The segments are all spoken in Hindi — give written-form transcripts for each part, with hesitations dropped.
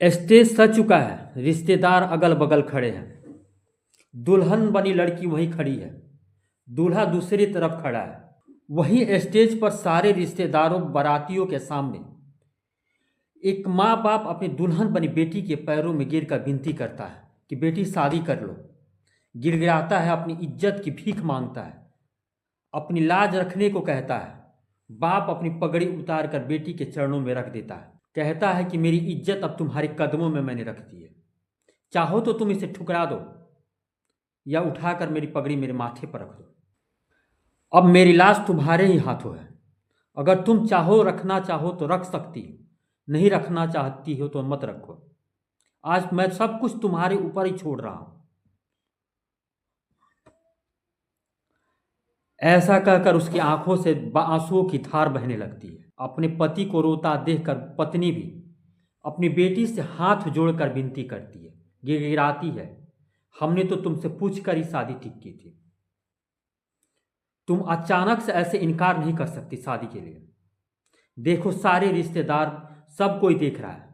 स्टेज सज चुका है, रिश्तेदार अगल बगल खड़े हैं। दुल्हन बनी लड़की वहीं खड़ी है, दूल्हा दूसरी तरफ खड़ा है। वहीं स्टेज पर सारे रिश्तेदारों बारातियों के सामने एक माँ बाप अपनी दुल्हन बनी बेटी के पैरों में गिरकर विनती करता है कि बेटी शादी कर लो। गिड़गिड़ाता है, अपनी इज्जत की भीख मांगता है, अपनी लाज रखने को कहता है। बाप अपनी पगड़ी उतार कर बेटी के चरणों में रख देता है, कहता है कि मेरी इज्जत अब तुम्हारे कदमों में मैंने रख दी है। चाहो तो तुम इसे ठुकरा दो या उठाकर मेरी पगड़ी मेरे माथे पर रख दो। अब मेरी लाश तुम्हारे ही हाथों है। अगर तुम रखना चाहो तो रख सकती हो, नहीं रखना चाहती हो तो मत रखो। आज मैं सब कुछ तुम्हारे ऊपर ही छोड़ रहा हूं। ऐसा कहकर उसकी आंखों से आंसुओं की धार बहने लगती है। अपने पति को रोता देखकर पत्नी भी अपनी बेटी से हाथ जोड़कर विनती करती है, गिड़गिड़ाती है, हमने तो तुमसे पूछकर ही शादी ठीक की थी। तुम अचानक से ऐसे इनकार नहीं कर सकती शादी के लिए। देखो सारे रिश्तेदार, सब कोई देख रहा है।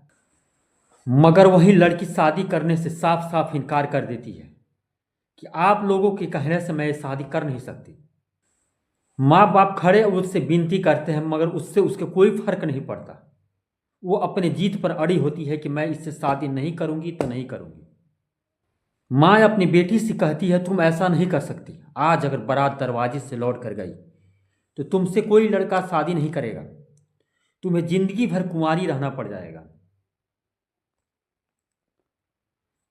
मगर वही लड़की शादी करने से साफ साफ इनकार कर देती है कि आप लोगों के कहने से मैं ये शादी कर नहीं सकती। माँ बाप खड़े उससे विनती करते हैं, मगर उससे उसके कोई फर्क नहीं पड़ता। वो अपने जीत पर अड़ी होती है कि मैं इससे शादी नहीं करूंगी तो नहीं करूंगी। माँ अपनी बेटी से कहती है तुम ऐसा नहीं कर सकती। आज अगर बारात दरवाजे से लौट कर गई तो तुमसे कोई लड़का शादी नहीं करेगा, तुम्हें जिंदगी भर कुंवारी रहना पड़ जाएगा।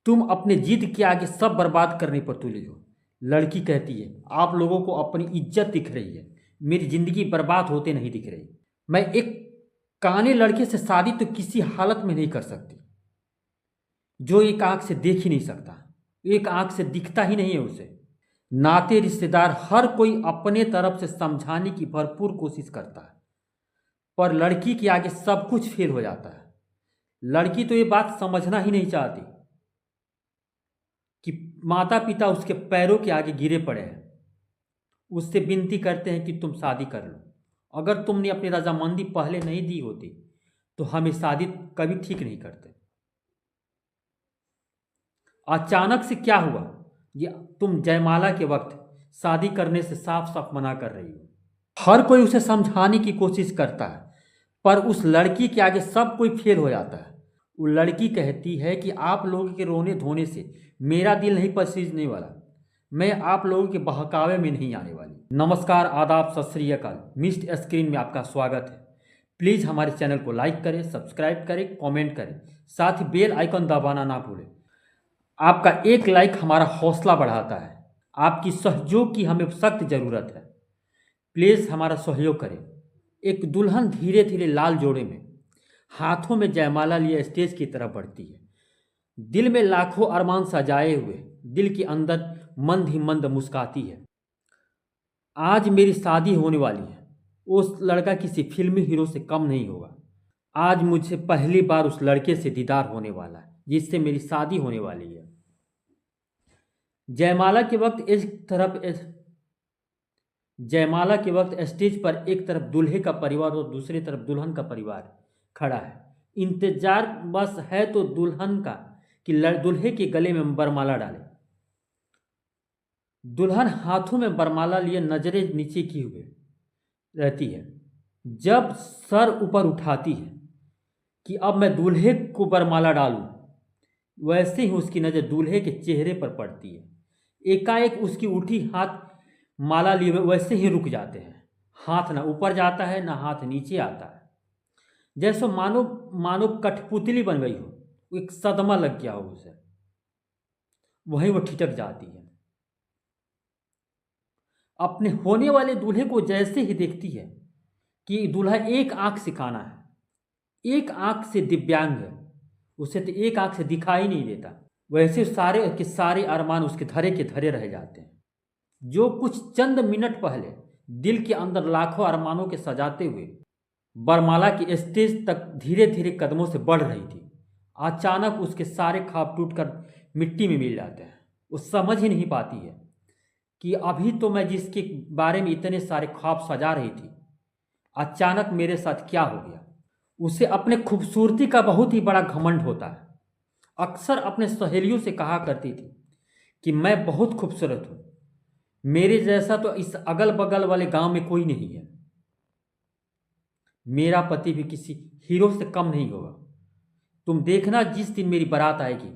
तुम अपने जिद के आगे सब बर्बाद करने पर तुली हो। लड़की कहती है आप लोगों को अपनी इज्जत दिख रही है, मेरी जिंदगी बर्बाद होते नहीं दिख रही। मैं एक काने लड़के से शादी तो किसी हालत में नहीं कर सकती, जो एक आंख से देख ही नहीं सकता, एक आंख से दिखता ही नहीं है उसे। नाते रिश्तेदार हर कोई अपने तरफ से समझाने की भरपूर कोशिश करता है, पर लड़की के आगे सब कुछ फेल हो जाता है। लड़की तो ये बात समझना ही नहीं चाहती कि माता पिता उसके पैरों के आगे गिरे पड़े हैं, उससे विनती करते हैं कि तुम शादी कर लो। अगर तुमने अपनी रजामंदी पहले नहीं दी होती तो हम ये शादी कभी ठीक नहीं करते। अचानक से क्या हुआ ये तुम जयमाला के वक्त शादी करने से साफ साफ मना कर रही हो। हर कोई उसे समझाने की कोशिश करता है, पर उस लड़की के आगे सब कोई फेल हो जाता है। वो लड़की कहती है कि आप लोगों के रोने धोने से मेरा दिल नहीं पसीजने वाला, मैं आप लोगों के बहकावे में नहीं आने वाली। नमस्कार, आदाब, सत श्री अकाल। मिस्ड स्क्रीन में आपका स्वागत है। प्लीज़ हमारे चैनल को लाइक करें, सब्सक्राइब करें, कमेंट करें, साथ ही बेल आइकन दबाना ना भूलें। आपका एक लाइक हमारा हौसला बढ़ाता है। आपकी सहयोग की हमें सख्त ज़रूरत है। प्लीज़ हमारा सहयोग करें। एक दुल्हन धीरे धीरे लाल जोड़े में हाथों में जयमाला लिए स्टेज की तरफ बढ़ती है। दिल में लाखों अरमान सजाए हुए दिल के अंदर मंद ही मंद मुस्काती है। आज मेरी शादी होने वाली है। उस लड़का किसी फिल्मी हीरो से कम नहीं होगा। आज मुझे पहली बार उस लड़के से दीदार होने वाला है जिससे मेरी शादी होने वाली है। जयमाला के वक्त स्टेज पर एक तरफ दूल्हे का परिवार और दूसरी तरफ दुल्हन का परिवार खड़ा है। इंतजार बस है तो दुल्हन का कि दूल्हे के गले में बरमाला डाले। दुल्हन हाथों में बरमाला लिए नजरें नीचे की हुए रहती है। जब सर ऊपर उठाती है कि अब मैं दूल्हे को बरमाला डालूं, वैसे ही उसकी नज़र दूल्हे के चेहरे पर पड़ती है। एकाएक उसकी उठी हाथ माला लिए वैसे ही रुक जाते हैं। हाथ ना ऊपर जाता है ना हाथ नीचे आता है, जैसे मानो मानो कठपुतली बन गई हो, एक सदमा लग गया हो उसे। वहीं वो ठिठक जाती है। अपने होने वाले दूल्हे को जैसे ही देखती है कि दूल्हा एक आंख से काना है, एक आंख से दिव्यांग है, उसे तो एक आंख से दिखाई नहीं देता, वैसे सारे के सारे अरमान उसके धरे के धरे रह जाते हैं। जो कुछ चंद मिनट पहले दिल के अंदर लाखों अरमानों के सजाते हुए बरमाला की स्टेज तक धीरे धीरे कदमों से बढ़ रही थी, अचानक उसके सारे ख्वाब टूटकर मिट्टी में मिल जाते हैं। वो समझ ही नहीं पाती है कि अभी तो मैं जिसके बारे में इतने सारे ख्वाब सजा रही थी, अचानक मेरे साथ क्या हो गया। उसे अपने खूबसूरती का बहुत ही बड़ा घमंड होता है। अक्सर अपने सहेलियों से कहा करती थी कि मैं बहुत खूबसूरत हूँ, मेरे जैसा तो इस अगल बगल वाले गांव में कोई नहीं है। मेरा पति भी किसी हीरो से कम नहीं होगा। तुम देखना, जिस दिन मेरी बारात आएगी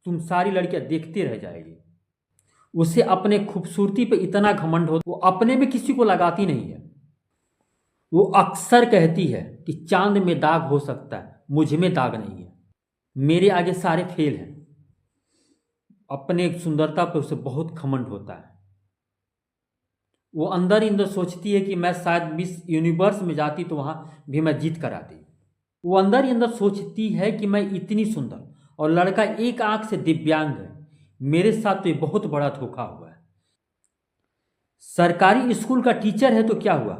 तुम सारी लड़कियां देखते रह जाएगी। उसे अपने खूबसूरती पे इतना घमंड हो, वो अपने में किसी को लगाती नहीं है। वो अक्सर कहती है कि चांद में दाग हो सकता है, मुझ में दाग नहीं है, मेरे आगे सारे फेल हैं। अपने सुंदरता पे उसे बहुत घमंड होता है। वो अंदर ही अंदर सोचती है कि मैं शायद मिस यूनिवर्स में जाती तो वहां भी मैं जीत कर आती। वो अंदर ही अंदर सोचती है कि मैं इतनी सुंदर और लड़का एक आंख से दिव्यांग है, मेरे साथ तो ये बहुत बड़ा धोखा हुआ है। सरकारी स्कूल का टीचर है तो क्या हुआ,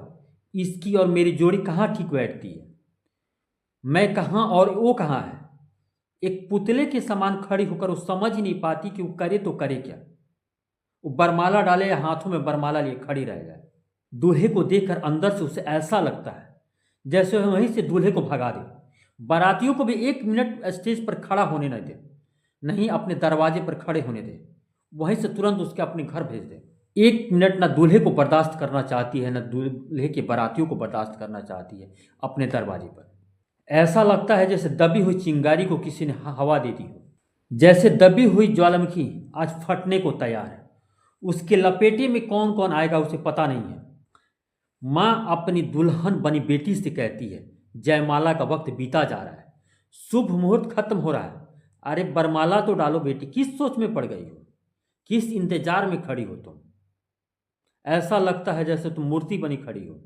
इसकी और मेरी जोड़ी कहाँ ठीक बैठती है। मैं कहाँ और वो कहाँ है। एक पुतले के समान खड़ी होकर वो समझ ही नहीं पाती कि वो करे तो करे क्या। वो बरमाला डाले या हाथों में बरमाला लिए खड़ी रह जाए। दूल्हे को देखकर अंदर से उसे ऐसा लगता है जैसे वह वहीं से दूल्हे को भगा दे। बारातियों को भी 1 मिनट स्टेज पर खड़ा होने न दे, नहीं अपने दरवाजे पर खड़े होने दे, वहीं से तुरंत उसके अपने घर भेज दे। 1 मिनट ना दूल्हे को बर्दाश्त करना चाहती है, ना दूल्हे के बारातियों को बर्दाश्त करना चाहती है अपने दरवाजे पर। ऐसा लगता है जैसे दबी हुई चिंगारी को किसी ने हवा दे दी हो, जैसे दबी हुई ज्वालामुखी आज फटने को तैयार है। उसके लपेटे में कौन कौन आएगा उसे पता नहीं है। माँ अपनी दुल्हन बनी बेटी से कहती है, जयमाला का वक्त बीता जा रहा है, शुभ मुहूर्त खत्म हो रहा है। अरे बरमाला तो डालो बेटी, किस सोच में पड़ गई हो, किस इंतजार में खड़ी हो तुम। ऐसा लगता है जैसे तुम मूर्ति बनी खड़ी हो।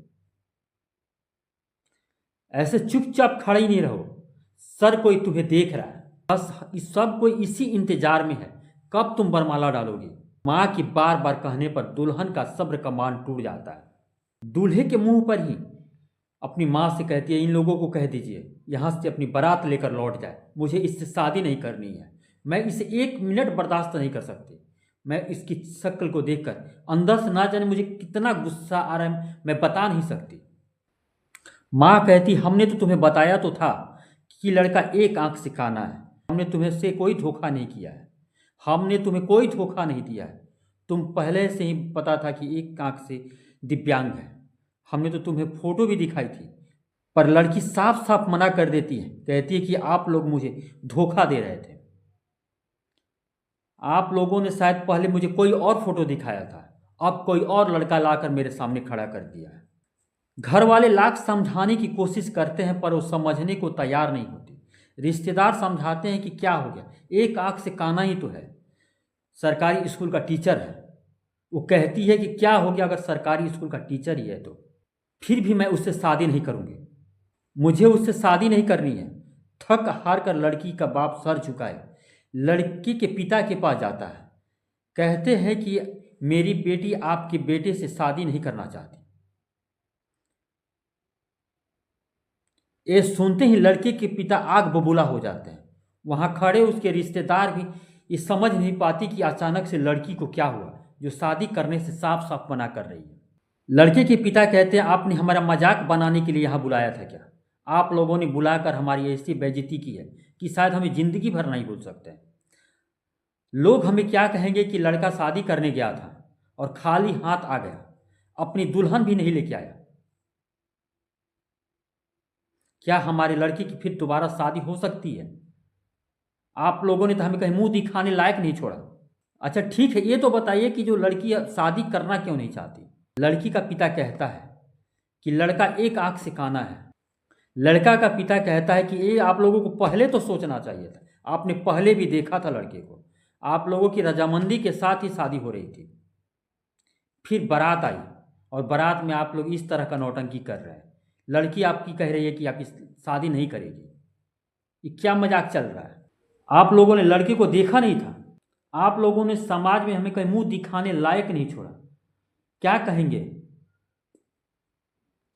ऐसे चुपचाप खड़े ही नहीं रहो, सर कोई तुम्हें देख रहा है। बस इस सब कोई इसी इंतजार में है, कब तुम बरमाला डालोगी। माँ की बार बार कहने पर दुल्हन का सब्र का मान टूट जाता है। दूल्हे के मुंह पर ही अपनी माँ से कहती है, इन लोगों को कह दीजिए यहाँ से अपनी बारात लेकर लौट जाए, मुझे इससे शादी नहीं करनी है। मैं इसे 1 मिनट बर्दाश्त नहीं कर सकती। मैं इसकी शक्ल को देखकर अंदर से ना जाने मुझे कितना गुस्सा आ रहा है, मैं बता नहीं सकती। माँ कहती, हमने तो तुम्हें बताया तो था कि लड़का एक आंख से काना है। हमने तुम्हें से कोई धोखा नहीं किया है, हमने तुम्हें कोई धोखा नहीं दिया है। तुम पहले से ही पता था कि एक आंख से दिव्यांग है। हमने तो तुम्हें फोटो भी दिखाई थी, पर लड़की साफ साफ मना कर देती है, कहती है कि आप लोग मुझे धोखा दे रहे थे। आप लोगों ने शायद पहले मुझे कोई और फोटो दिखाया था, अब कोई और लड़का लाकर मेरे सामने खड़ा कर दिया है। घर वाले लाख समझाने की कोशिश करते हैं पर वो समझने को तैयार नहीं होते। रिश्तेदार समझाते हैं कि क्या हो गया, एक आंख से काना ही तो है, सरकारी स्कूल का टीचर है। वो कहती है कि क्या हो गया अगर सरकारी स्कूल का टीचर ही है तो। फिर भी मैं उससे शादी नहीं करूंगी, मुझे उससे शादी नहीं करनी है। थक हार कर लड़की का बाप सर झुकाए लड़की के पिता के पास जाता है, कहते हैं कि मेरी बेटी आपके बेटे से शादी नहीं करना चाहती। ये सुनते ही लड़के के पिता आग बबूला हो जाते हैं। वहां खड़े उसके रिश्तेदार भी ये समझ नहीं पाती कि अचानक से लड़की को क्या हुआ जो शादी करने से साफ साफ मना कर रही है। लड़के के पिता कहते हैं, आपने हमारा मजाक बनाने के लिए यहाँ बुलाया था क्या। आप लोगों ने बुलाकर हमारी ऐसी बेइज्जती की है कि शायद हमें जिंदगी भर नहीं भूल सकते। लोग हमें क्या कहेंगे कि लड़का शादी करने गया था और खाली हाथ आ गया, अपनी दुल्हन भी नहीं लेके आया। क्या हमारे लड़की की फिर दोबारा शादी हो सकती है। आप लोगों ने तो हमें कहीं मुंह दिखाने लायक नहीं छोड़ा। अच्छा ठीक है, ये तो बताइए कि जो लड़की शादी करना क्यों नहीं चाहती। लड़की का पिता कहता है कि लड़का एक आंख से काना है। लड़का का पिता कहता है कि ये आप लोगों को पहले तो सोचना चाहिए था, आपने पहले भी देखा था लड़के को, आप लोगों की रजामंदी के साथ ही शादी हो रही थी। फिर बारात आई और बारात में आप लोग इस तरह का नौटंकी कर रहे हैं। लड़की आपकी कह रही है कि आप इस शादी नहीं करेगी। ये क्या मजाक चल रहा है। आप लोगों ने लड़के को देखा नहीं था, आप लोगों ने समाज में हमें कहीं मुंह दिखाने लायक नहीं छोड़ा। क्या कहेंगे,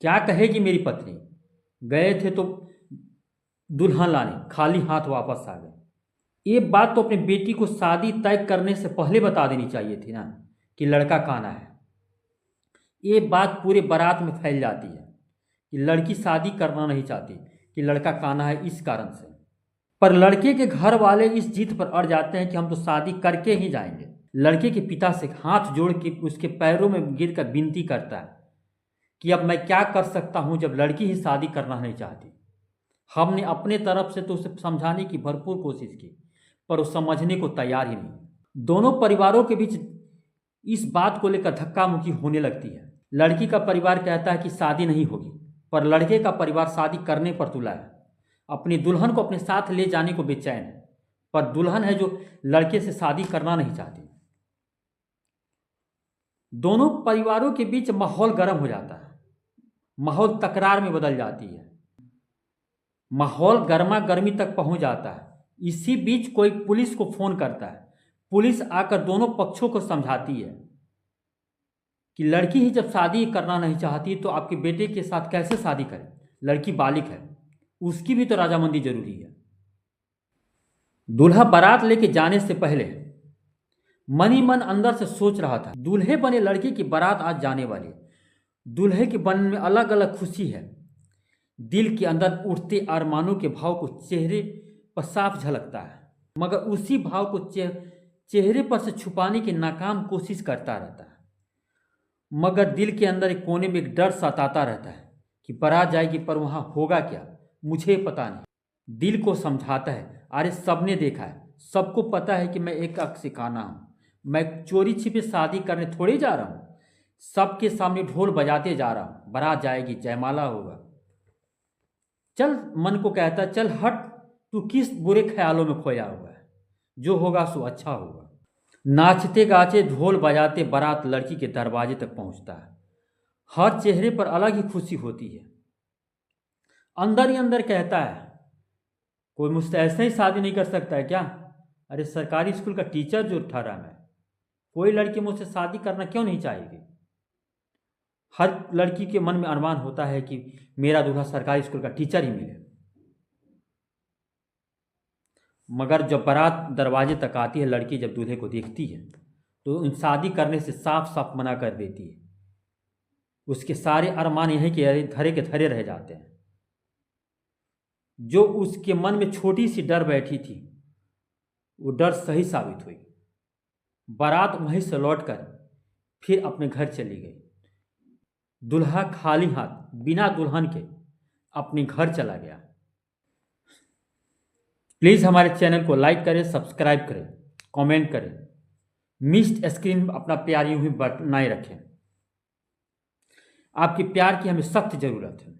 क्या कहेगी मेरी पत्नी। गए थे तो दुल्हन लाने, खाली हाथ वापस आ गए। ये बात तो अपनी बेटी को शादी तय करने से पहले बता देनी चाहिए थी ना कि लड़का काना है। ये बात पूरे बारात में फैल जाती है कि लड़की शादी करना नहीं चाहती, कि लड़का काना है इस कारण से। पर लड़के के घर वाले इस जिद पर अड़ जाते हैं कि हम तो शादी करके ही जाएंगे। लड़के के पिता से हाथ जोड़ के उसके पैरों में गिरकर विनती करता है कि अब मैं क्या कर सकता हूं जब लड़की ही शादी करना नहीं चाहती। हमने अपने तरफ से तो उसे समझाने की भरपूर कोशिश की, पर वो समझने को तैयार ही नहीं। दोनों परिवारों के बीच इस बात को लेकर धक्का मुक्की होने लगती है। लड़की का परिवार कहता है कि शादी नहीं होगी, पर लड़के का परिवार शादी करने पर तुला है। अपनी दुल्हन को अपने साथ ले जाने को बेचैन है, पर दुल्हन है जो लड़के से शादी करना नहीं चाहती। दोनों परिवारों के बीच माहौल गर्म हो जाता है, माहौल तकरार में बदल जाती है, माहौल गर्मा गर्मी तक पहुंच जाता है। इसी बीच कोई पुलिस को फोन करता है। पुलिस आकर दोनों पक्षों को समझाती है कि लड़की ही जब शादी करना नहीं चाहती तो आपके बेटे के साथ कैसे शादी करें। लड़की बालिग है, उसकी भी तो रजामंदी जरूरी है। दूल्हा बारात लेके जाने से पहले मन ही मन अंदर से सोच रहा था, दूल्हे बने लड़के की बारात आज जाने वाली है। दूल्हे के मन में अलग अलग खुशी है। दिल के अंदर उठते अरमानों के भाव को चेहरे पर साफ झलकता है, मगर उसी भाव को चेहरे पर से छुपाने की नाकाम कोशिश करता रहता है। मगर दिल के अंदर एक कोने में एक डर सताता रहता है कि बारात जाएगी पर वहां होगा क्या, मुझे पता नहीं। दिल को समझाता है, अरे सबने देखा है, सबको पता है कि मैं एक अक्सिकाना हूं, मैं चोरी छिपे शादी करने थोड़ी जा रहा हूं। सबके सामने ढोल बजाते जा रहा हूं, बारात जाएगी, जयमाला होगा। चल, मन को कहता, चल हट, तू किस बुरे ख्यालों में खोया हुआ है, जो होगा सो अच्छा होगा। नाचते गाते ढोल बजाते बारात लड़की के दरवाजे तक पहुंचता है। हर चेहरे पर अलग ही खुशी होती है। अंदर ही अंदर कहता है, कोई मुझसे ऐसे ही शादी नहीं कर सकता है क्या? अरे सरकारी स्कूल का टीचर जो ठहरा मैं, कोई लड़की मुझसे शादी करना क्यों नहीं चाहेगी? हर लड़की के मन में अरमान होता है कि मेरा दूल्हा सरकारी स्कूल का टीचर ही मिले। मगर जब बारात दरवाजे तक आती है, लड़की जब दूल्हे को देखती है तो शादी करने से साफ साफ मना कर देती है। उसके सारे अरमान यहीं के धरे रह जाते हैं। जो उसके मन में छोटी सी डर बैठी थी, वो डर सही साबित हुई। बारात वहीं से लौटकर फिर अपने घर चली गई। दूल्हा खाली हाथ बिना दुल्हन के अपने घर चला गया। प्लीज़ हमारे चैनल को लाइक करें, सब्सक्राइब करें, कमेंट करें। मिस्ड स्क्रीन अपना प्यार यूं ही बनाए रखें। आपके प्यार की हमें सख्त ज़रूरत है।